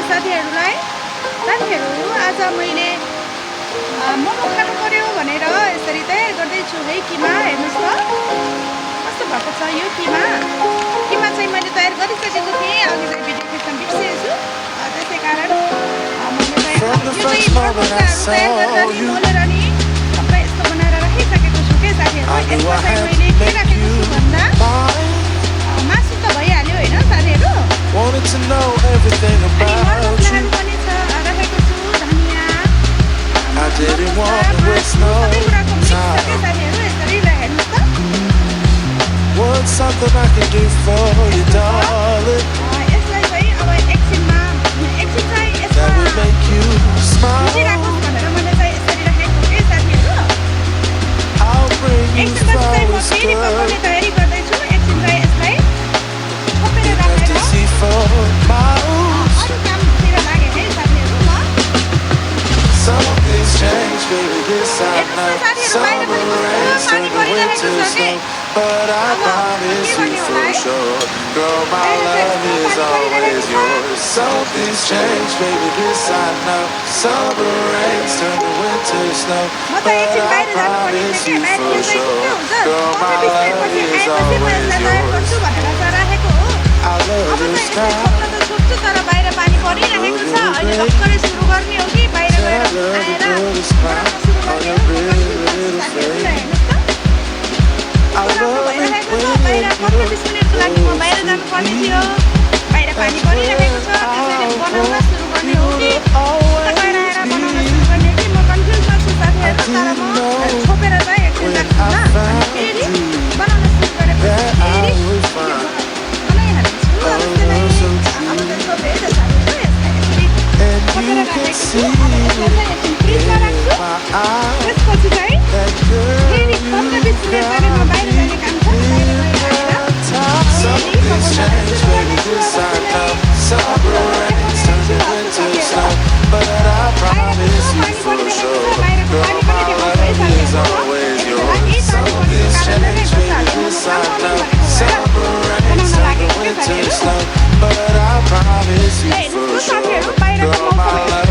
साथीहरूलाई आज मैले मोमो खानु पर्यो भनेर यसरी तयार गर्दैछु है। किमा हेर्नुहोस् त कस्तो भएको छ यो किमा चाहिँ मैले तयार गरिसकेको थिएँ। अघि चाहिँ भिडियो खिच्न बिर्सिएछु, त्यसै कारण मैले मोलेर नि सबै यस्तो बनाएर राखिसकेको छु के साथीहरू। यसमा चाहिँ मैले के राखेको छु भन्दा मासु त भइहाल्यो होइन साथीहरू, अनि मरमसलाहरू पनि राखेको छु, धनियाँ सबै कुराको मिक्स छ के साथीहरू। यसरी हेर्नुहोस् त यसलाई चाहिँ अब एकछिनमा चाहिँ यसमा भिजिराखोस् भनेर मैले चाहिँ यसरी राखेको के साथीहरू। एकछिनपछि चाहिँ म फेरि पकाउने तयारी गर्दैछु। एकछिन चाहिँ यसलाई छोपेर राखेर अरू कामतिर लागेँ है साथीहरू। म हेर्नुहोस् साथीहरू बाहिर पनि कस्तो पानी परिरहेको छ के। अब के गर्ने होला है, म त एकछिन बाहिर जानुपर्ने थियो कि बाहिर चाहिँ के हुन्छ कफी बिस्किटपछि आएपछि म यसलाई तयार गर्छु भनेर चाहिँ राखेको हो। अब चाहिँ यसलाई छोप्न त छोप्छु, तर बाहिर पानी परिरहेको छ। अहिले भर्खरै सुरु गर्ने हो कि बाहिर गएर आएर बनाउन सुरु गर्ने हो। साथीहरूलाई हेर्नुहोस् त भइरहेको छ। बाहिर 15-20 मिनटको लागि म बाहिर जानुपर्ने थियो, बाहिर पानी परिरहेको छ। त्यसैले बनाउन सुरु गर्ने हो कि उता गएर आएर बनाउन सुरु गर्ने हो कि म कन्फ्युजमा छु साथीहरू। तर म छोपेर चाहिँ एकछिन राख्छु ल, अनि फेरि बनाउन सुरु गरेपछि फेरि बनाइहाल्छु। अब चाहिँ छोपेँ है त साथीहरू, यसलाई यसरी छोपेर राखेको छु। अब यसलाई चाहिँ एकछिन फ्रिजमा राख्छु। त्यसपछि चाहिँ फेरि 15-20 मिनट गरी म बाहिर जाने काम छ, बाहिर गएर आएर फेरि पकाउन सुरु गर्नेछु। बाहिरको पानी पनि देखाउँछु है साथीहरू। यही पानी परेको कारणले गर्दा मोमो काम पर्ने भनेको भएर बनाउन लागेको के साथीहरू। हेर्नुहोस् साथीहरू बाहिरको मौसम यस्तो छ,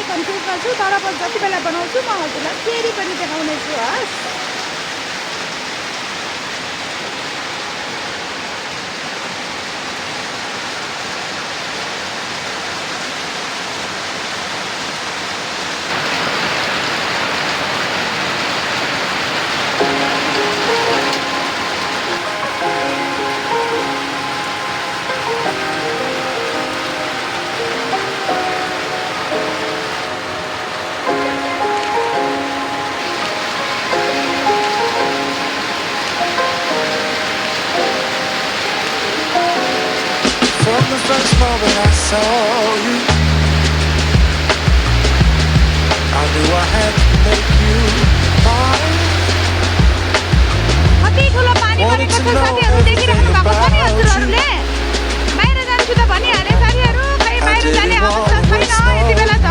कन्फ्युजमा छु। तर अब जति बेला बनाउँछु म हजुरलाई फेरि पनि देखाउने छु। हस् From the first moment I saw you, I knew I had to make you mine. कति ठुलो पानी परेको छ साथीहरू, देखिरहनु भएको छ नि हजुरहरूले। बाहिर जान्छु त भनिहाले साथीहरू, खै बाहिर जाने अवस्था छैन यति बेला। त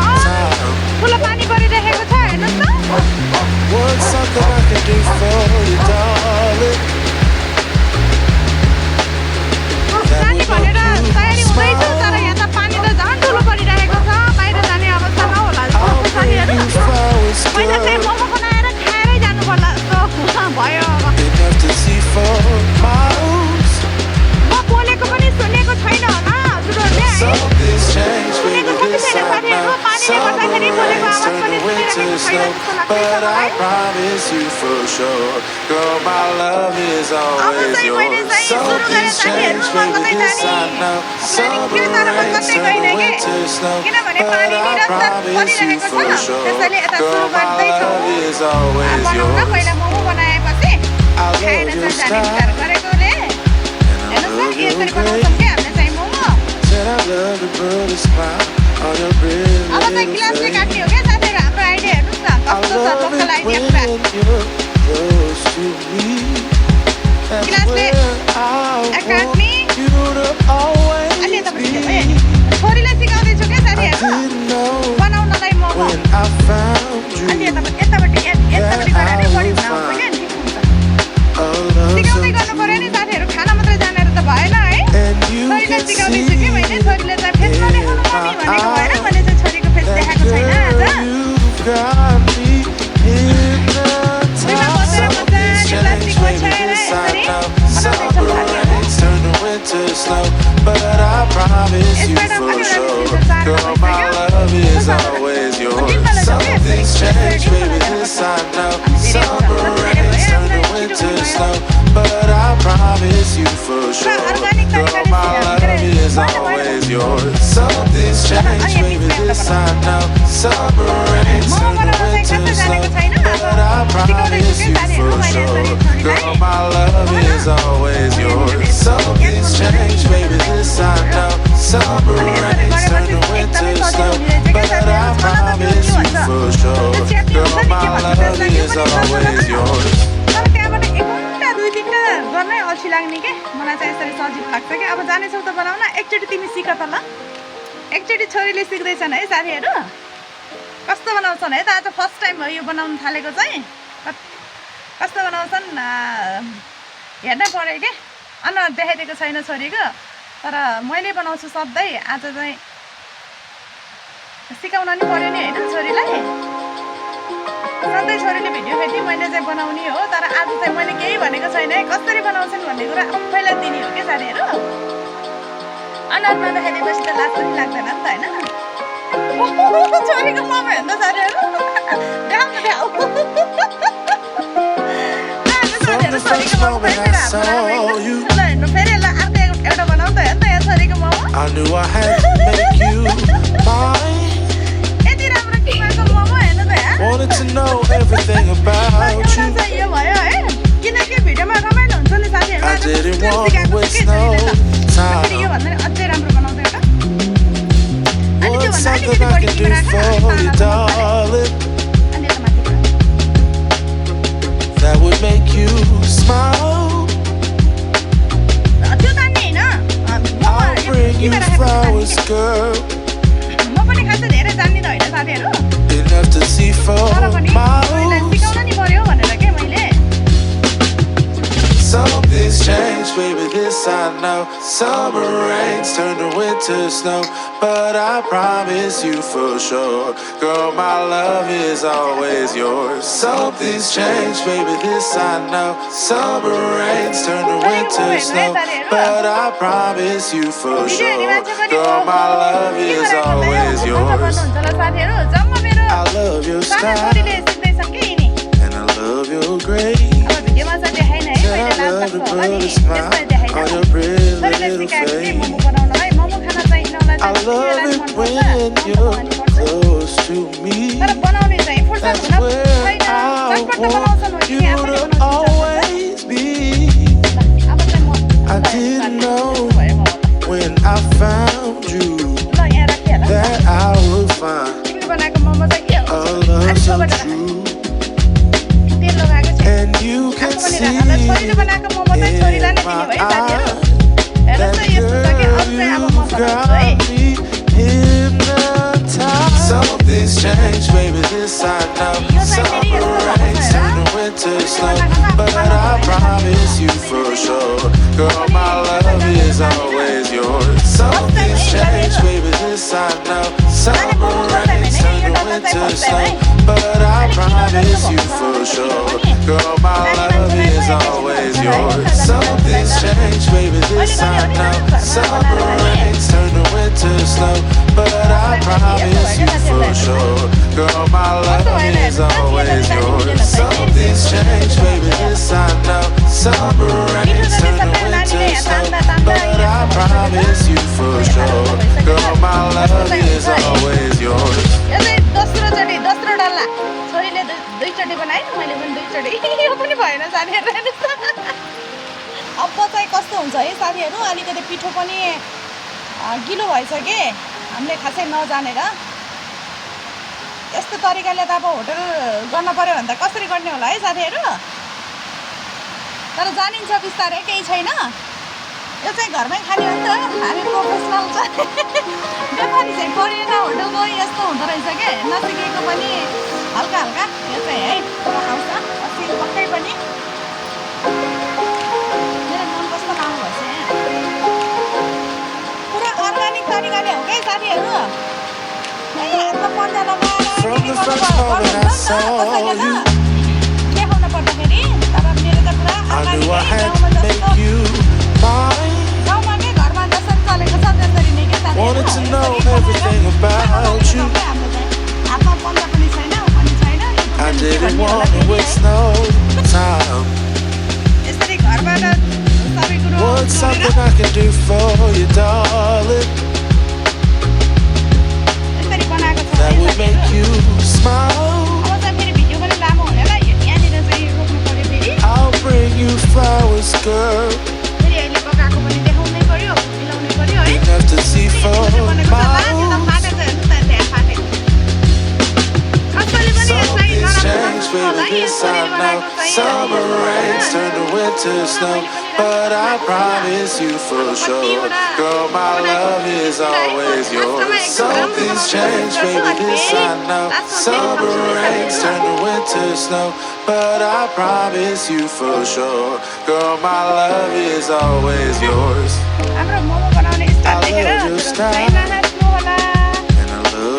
ठुलो पानी परिरहेको छ हेर्नुहोस् त। What's something I can do for you, darling? जाने भनेर तयारी हुँदैछु, तर यहाँ त पानी त झन् ठुलो परिरहेको छ। बाहिर जाने अवस्था नहोला जस्तो साथीहरू। पहिला चाहिँ मोमो बनाएर खाएरै जानु पर्ला जस्तो भयो। म बोलेको पनि सुनेको छैन होला हजुरहरूले है, सुनेको छ कि छैन साथीहरू। पानीले गर्दाखेरि बोलेको आवाज पनि सुनिरहेको छैन जस्तो लाग्दैछ मलाई। अब चाहिँ मैले चाहिँ सुरु गरेँ साथीहरू, म कतै जाने थियो तर म कतै गइनँ कि, किनभने पानी निरन्तर परिरहेको छ। त्यसैले यता सुरु गर्दैछु बनाउन। पहिला मोमो बनाएपछि खाएर चाहिँ जाने विचार गरेको रे। हेर्नुहोस् त यसरी बनाउँछौँ कि हामीले चाहिँ मोमो। चाहिँ गिलासले काट्ने हो क्या साथीहरू हाम्रो आइडिया हेर्नुहोस् न I कस्तो छ love local it idea when पुरा you're close to me. That's गिलासले where I काट्ने want you to always अनि यतापट्टि be. भयो नि छोरीलाई सिकाउँदैछु क्या I साथीहरू didn't know बनाउनलाई momo when I found you. अनि यतापट्टि गएर नि बढी हुन आउँछ क्या ठिक हुन्छ A love सिकाउँदै so गर्नु पर्यो नि true. साथीहरू खाना मात्रै जानेर त भएन है And you छोरीलाई can सिकाउँदैछु कि मैले see छोरीले चाहिँ फेस नदेखाउनु मम्मी भनेको भएर मैले चाहिँ छोरीको फेस that देखाएको छैन आज girl you've got me hypnotized. Something's changed, baby, this I know. Summer rains turn to winter snow, but I promise you for sure, girl, my love is always yours. Something's changed, baby, this I know. Summer rains turn to winter snow, but I promise you for sure, girl, my love is always yours. Something's changed, baby, this I know. Summer rains turn to winter snow, but I promise you for sure, girl, my love is always yours. Something's changed, baby, this I know. Summer rains turn to winter snow, but I promise you for sure, girl, my love is always yours. तर त्यहाँबाट एक घन्टा दुई तिनवटा गर्नै अल्छी लाग्ने के मलाई चाहिँ यसरी सजिलो लाग्छ कि अब जानेछौ त बनाउन एकचोटि तिमी सिक त ल एकचोटि छोरीले सिक्दैछन् है साथीहरू कस्तो बनाउँछन् है त आज फर्स्ट टाइम हो यो बनाउनु थालेको चाहिँ कस्तो बनाउँछन् हेर्नै पऱ्यो कि अनुहार देखाइदिएको छैन छोरीको तर मैले बनाउँछु सधैँ आज चाहिँ सिकाउन नि पऱ्यो नि होइन छोरीलाई सधैँ छोरीले भिडियो भेटेँ मैले चाहिँ बनाउने हो तर आज चाहिँ मैले केही भनेको छैन है कसरी बनाउँछन् भन्ने कुरा आफैलाई दिने हो क्या साथीहरू अनुहारमा देखाइदिएपछि त लाज पनि लाग्दैन नि त होइन छोरीको मम्मी हेर्नु त साथीहरू देखाउनु साथीहरू छोरीको मम्मी हेर्नु फेरि यसलाई अर्को एउटा बनाउनु त हेर्नु त यहाँ छोरीको momo I knew I had to make you mine. यति राम्रो किमाको मोमो हेर्नु त यहाँ Wanted to know everything about you. चाहिँ यो भयो है किनकि भिडियोमा रमाइलो हुन्छ नि साथीहरू I didn't want to waste no फेरि यो time. भन्दा नि अझै राम्रो बनाउँछ एउटा अनि What's त्योभन्दा something अलिकति I बढी can किमा do राख for you, darling? अनि यता माथि That would make you smile. त्यो तान्ने होइन I'll bring you flowers, girl. म पनि खासै धेरै जान्दिनँ होइन साथीहरू Enough to see for तर पनि छोरीलाई miles. सिकाउन नि पर्यो भनेर के मैले Something's changed, baby, this I know. Summer rains turn to winter snow, but I promise you for sure, girl, my love is always yours. Something's changed, baby, this I know. Summer rains turn to winter snow, but I promise you for sure, girl, my love is always yours. साथीहरू जम्मा मेरो I love your सानो style छोरीले सिक्दैछन् कि यिनी and I love your grace. अब भिडियोमा चाहिँ देखाइन है मैले I लाज love लाग्छ to होला put नि a smile त्यसलाई देखाइन on your pretty छोरीले little सिकाएको थिएँ मोमो face. बनाउनलाई मोमो खान चाहिँ यिनीहरूलाई I चाहिँ love धेरै it मनपर्छ when मोमो you're भन्नुपर्छ close to me. तर बनाउने चाहिँ फुर्सद That's हुन where छैन I झटपट त बनाउँछन् want हो you कि आफैले to बनाउँछन् always be. अब चाहिँ म I didn't know भयो momo when I found you ल यहाँ राखिहाल that I would find तिमीले बनाएको मोमो चाहिँ के a हो love so अलिक true. तेल लगाएको छ And you can पनि see राख छोरीले बनाएको मोमो चाहिँ छोरीलाई नै दिने भयो साथीहरू हेर्नुहोस् न यस्तो छ कि अरू चाहिँ अब म बनाउँछु है got me hypnotized. Something's changed, baby, this I know. Summer rains turn to winter snow, but I promise you for sure, girl, my love is always yours. Something's changed, baby, this I know. Summer rains turn to winter snow, but I promise you for sure, girl, my love is always yours. Something's changed, baby, this I know. Summer rains turn to winter snow, but I promise you for sure, girl, my love is always yours. Something's changed, baby, this I know. Summer rains turn to winter snow, but I promise you for sure, girl, my love is always yours. यो चाहिँ दोस्रो डल्ला छोरीले दुईचोटि बनाएँ मैले पनि दुईचोटि यो पनि भएन साथीहरू हेर्नुहोस् न अब चाहिँ कस्तो हुन्छ है साथीहरू अलिकति पिठो पनि गिलो भएछ कि हामीले खासै नजानेर यस्तो तरिकाले त अब होटल गर्न पर्यो भने त कसरी गर्ने होला है साथीहरू। तर जानिन्छ बिस्तारै, केही छैन। यो चाहिँ घरमै खाने हो नि त, हामी प्रोफेसनल छ। व्यापारी चाहिँ परेन होटल गयो यस्तो हुँदो रहेछ के, नसिकेको पनि हल्का हल्का यो चाहिँ है आउँछ असी पक्कै पनि। मेरो मन कस्तो राम्रो भएछ यहाँ, पुरा अर्ग्यानिक तरिकाले हो क्या साथीहरू। हातमा पन्जा लगाएर देखाउन पर्दाखेरि, तर मेरो त पुरा अर्ग्यानिक गाउँमा जस्तो गाउँमा के घरमा जसरी चलेको छ त्यसरी नै के साथीहरू। हातमा पन्जा पनि छैन पनि छैन, यसरी घरबाट सबै कुरो यसरी बनाएको छ। अब चाहिँ फेरि भिडियो पनि लामो हुनेला, यहाँनिर चाहिँ रोक्नु पर्यो फेरि। फेरि अहिले पकाएको पनि देखाउनै पर्यो, मिलाउनै पर्यो है। बनेको छ ला, त्यो त फाटेको हेर्नु त, त्यहाँ फाटेको। कसैले पनि यसलाई नराम्रो नबुझ्नु होला है, यसरी बनाएको चाहिँ। But I promise you for sure, girl, my love is always yours. Something's changed, baby, this I know. Summer rains turn to winter snow. But I promise you for sure, girl, my love is always yours. हाम्रो मोमो बनाउने style देखेर छैन नाच्नु होला,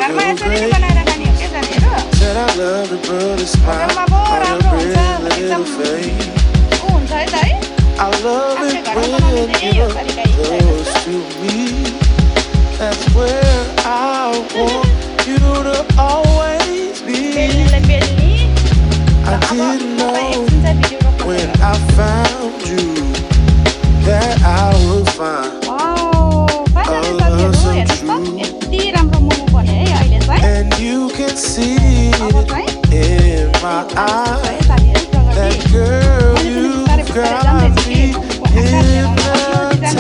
घरमा यसरी नै बनाएर खाने हो के साथीहरू। Said I love to put a smile होटलमा पो on राम्रो your हुन्छ, pretty एकदम little face. ऊ हुन्छ है त है। I love it when you're close to me. That's where I want you to always be. बेल्नेलाई बेल्ने। I didn't know when I found you that I would find साथीहरू हेर्नुहोस् त, यति राम्रो मोमो बन्यो है अहिले चाहिँ। and you can see अब it चाहिँ in my eyes. That girl you got me hypnotized.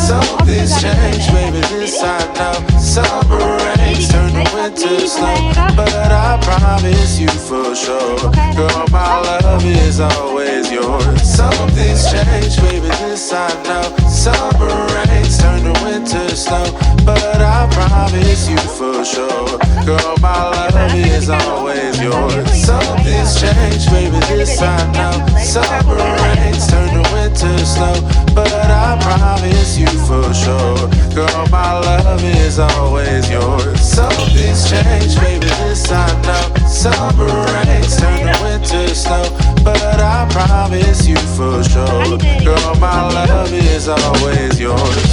Something's changed, baby, this I know. Summer rains turn to winter snow. But I promise you for sure, girl, my love is always yours. Something's changed, baby, this I know. Summer rains turn to winter snow. But I promise you for sure, girl, my love is always yours. Something's changed, baby, this I know. Summer rains turn to winter snow. But I promise you for sure, girl, my love is always yours. Something's changed, baby, this I know. Summer rains turn to winter snow. But I promise you for sure, girl, my love is always yours.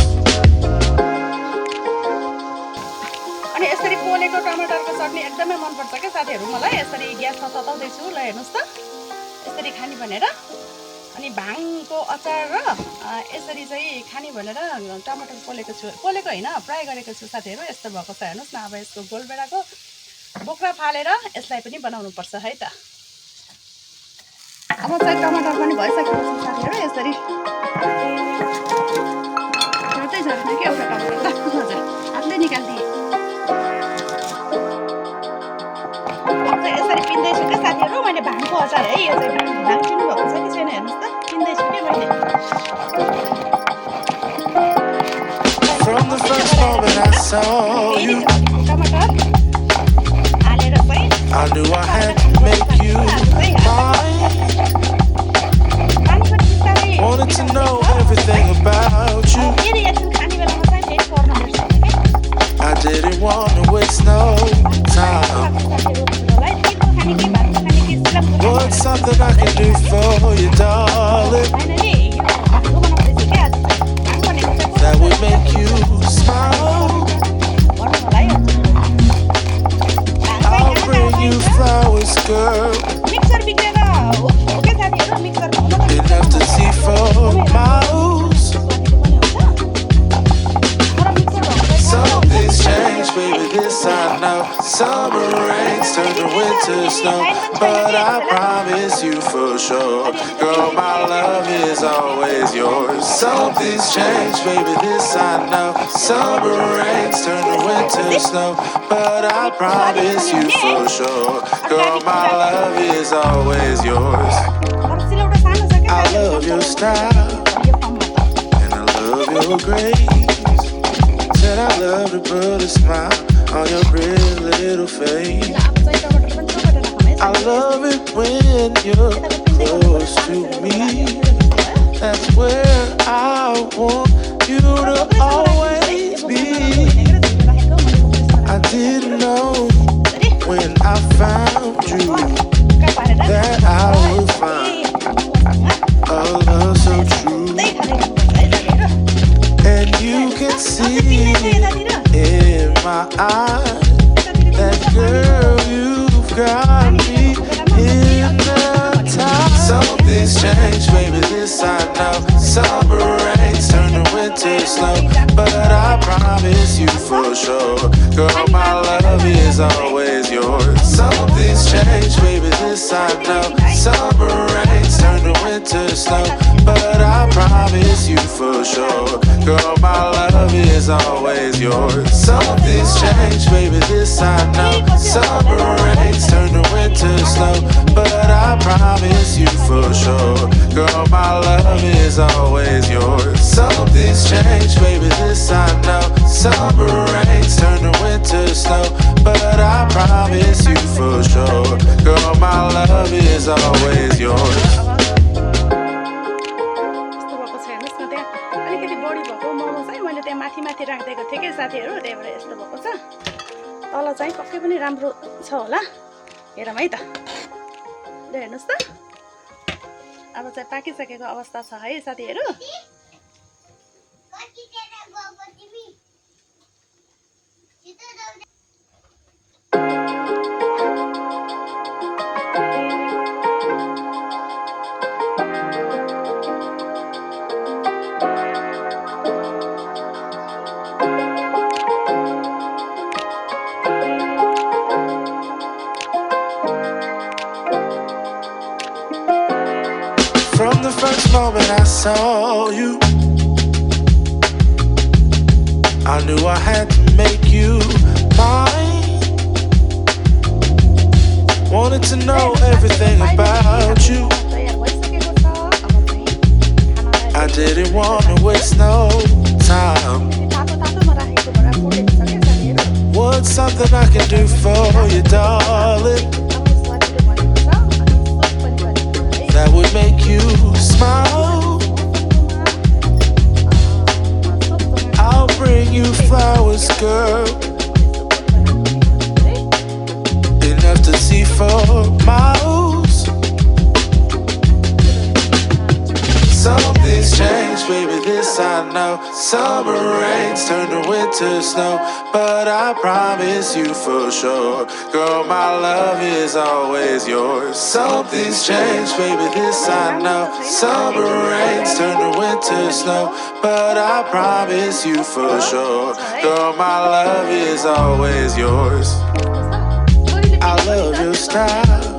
अनि यसरी पोलेको टमाटरको चटनी एकदमै मनपर्छ क्या साथीहरू मलाई। यसरी ग्यासमा तताउँदैछु, ल हेर्नुहोस् त, यसरी खाने भनेर। अनि भाङको अचार र यसरी चाहिँ खाने भनेर टमाटर पोलेको छु, पोलेको होइन फ्राई गरेको छु साथीहरू। यस्तो भएको छ हेर्नुहोस् न। अब यसको गोलबेडाको बोक्रा फालेर यसलाई पनि बनाउनुपर्छ है त। अब चाहिँ टमाटर पनि भइसकेको छ साथीहरू। यसरी झर्दै झरेन कि एउटा टमाटर त, हजुर हातले निकालिदिएँ। अब चाहिँ यसरी पिन्दैछु क्या साथीहरू। मैले भाङको अचार है, यो चाहिँ भाङ पिन्नु भएको छ कि छैन हेर्नुहोस् त, पिन्दैछु कि मैले। From the first moment I saw you, टमाटर हालेर चाहिँ I knew I had to make you mine. Wanted to know everything about you. फेरि एकछिन खाने बेलामा चाहिँ फेरि पर्नुपर्छ क्या। I didn't want to waste no time. What's something I can do for you, darling? That would make you smile. I'll bring you flowers, girl. Enough to see for miles. Something's changed, baby, this I know. Summer rains turn to winter snow. But I promise you for sure, girl, my love is always yours. Something's changed, baby, this I know. Summer rains turn to winter snow. But I promise you for sure, girl, my love is always yours. I love your style and I love your grace. Said I love to put a smile on your pretty little face. I love it when you're close to me. That's where I want you to always be. I didn't know when I found you that I would find a love so true. And you can see in my eyes that girl, you've got me hypnotized. Something's changed, baby, this I know. Summer rains turn to winter snow. But I promise you for sure, girl, my love is always yours. Something's changed, baby, this I know. Summer rains turn to winter snow. But I promise you for sure, girl, my love is always yours. Something's changed, baby, this I know. Summer rains turn to winter snow. But I promise you for sure, girl, my love is always yours. Something's changed, baby, this I know. Summer rains turn to winter snow. But I promise you for sure, girl, my love is always yours. माथि राखिदिएको थिएँ कि साथीहरू, त्यही भएर यस्तो भएको छ। तल चाहिँ पक्कै पनि राम्रो छ होला, हेरौँ है त। ल हेर्नुहोस् त, अब चाहिँ पाकिसकेको अवस्था छ है साथीहरू। From the first moment I saw you, I knew I had to make you mine. Wanted to know everything about you. I didn't want to waste no time. What's something I can do for you, darling, that would make you smile? I'll bring you flowers, girl, enough to see for miles. Something's changed, baby, this I know. Summer rains turn to winter snow. But I promise you for sure, girl, my love is always yours. Something's changed, baby, this I know. Summer rains turn to winter snow. But I promise you for sure, girl, my love is always yours. I love your style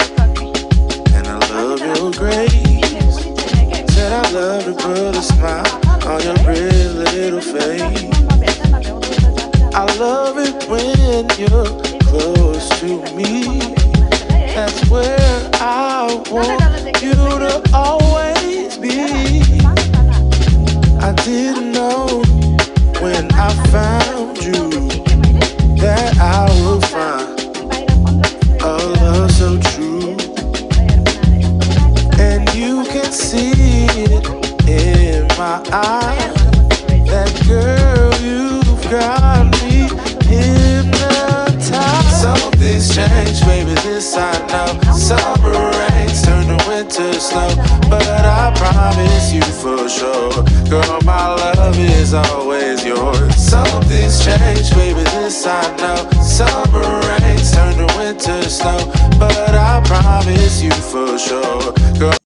and I love your grace. Said I love to put a smile on your pretty little face. I love it when you're close to me. That's where I want you to always be. I didn't know when I found you that I would find a love so true. And you can see it in my eyes that girl, you've got me hypnotized. Something's changed, baby, this I know. Summer rains turn to winter snow. But I promise you for sure, girl, my love is always yours. Something's changed, baby, this I know. Summer rains turn to winter snow. But I promise you for sure, girl.